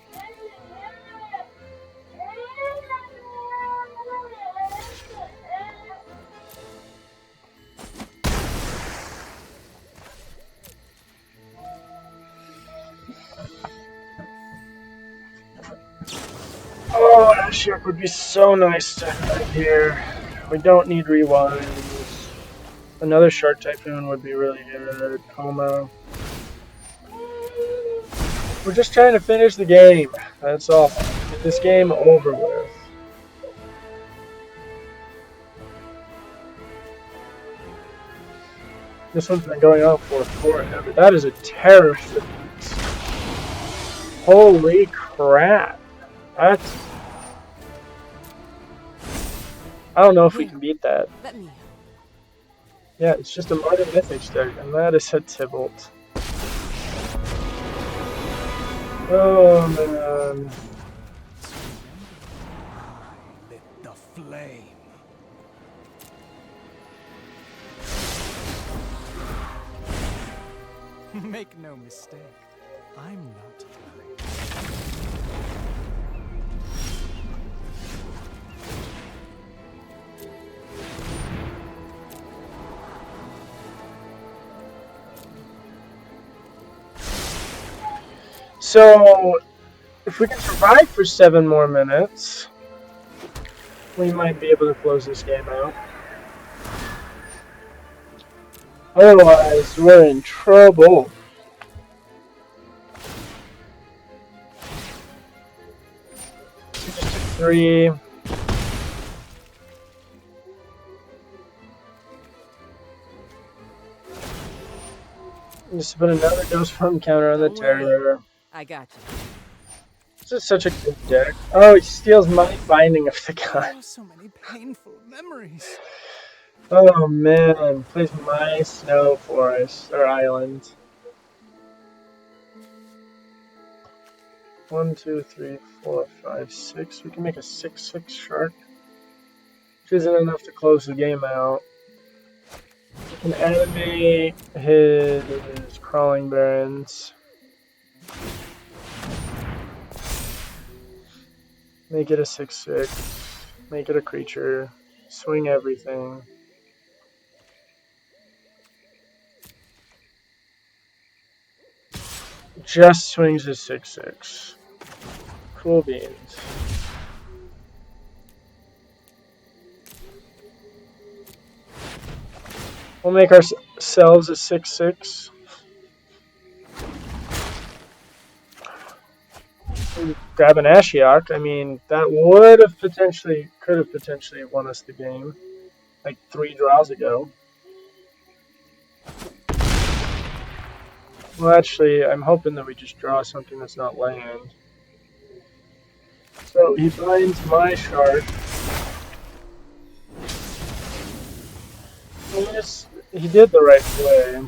[SPEAKER 1] Oh, that ship would be so nice to have here. We don't need rewinds. Another Shark Typhoon would be really good. Coma. We're just trying to finish the game. That's all. Get this game over with. This one's been going on for forever. That is a terrorist defense. Holy crap. That's... I don't know if we can beat that.
[SPEAKER 5] Let me.
[SPEAKER 1] Yeah, it's just a modern mythic deck, and that is a Tybalt. Oh man.
[SPEAKER 6] Lit the flame. Make no mistake, I'm not lying.
[SPEAKER 1] So, if we can survive for 7 more minutes, we might be able to close this game out. Otherwise, we're in trouble. Just took 3. Just put another Ghost Form counter on the Terrier.
[SPEAKER 5] I got you.
[SPEAKER 1] This is such a good deck. Oh, he steals my Binding of the Gods.
[SPEAKER 6] Oh, so many painful memories.
[SPEAKER 1] Oh man, plays my Snow Forest or Island. 1, 2, 3, 4, 5, 6. We can make a 6/6 shark, which isn't enough to close the game out. We can animate his Crawling Barrens. Make it a 6/6. Make it a creature. Swing everything. Just swings a 6/6. Cool beans. We'll make ourselves a 6/6. Grab an Ashiok. I mean, that could have potentially won us the game, like 3 draws ago. Well, actually, I'm hoping that we just draw something that's not land. So he binds my shark. Yes, he did the right play.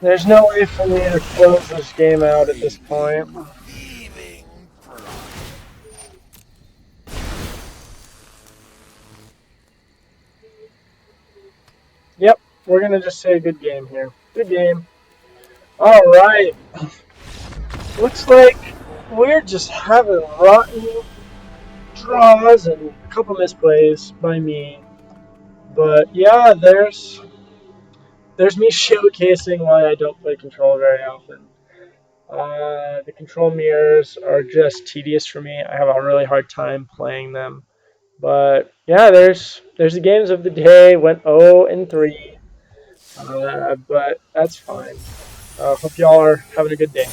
[SPEAKER 1] There's no way for me to close this game out at this point. Yep, we're gonna just say good game here. Good game. Alright. Looks like we're just having rotten draws and a couple misplays by me. But yeah, there's me showcasing why I don't play Control very often. The Control mirrors are just tedious for me. I have a really hard time playing them. But yeah, there's the games of the day. Went 0-3. But that's fine. Hope y'all are having a good day.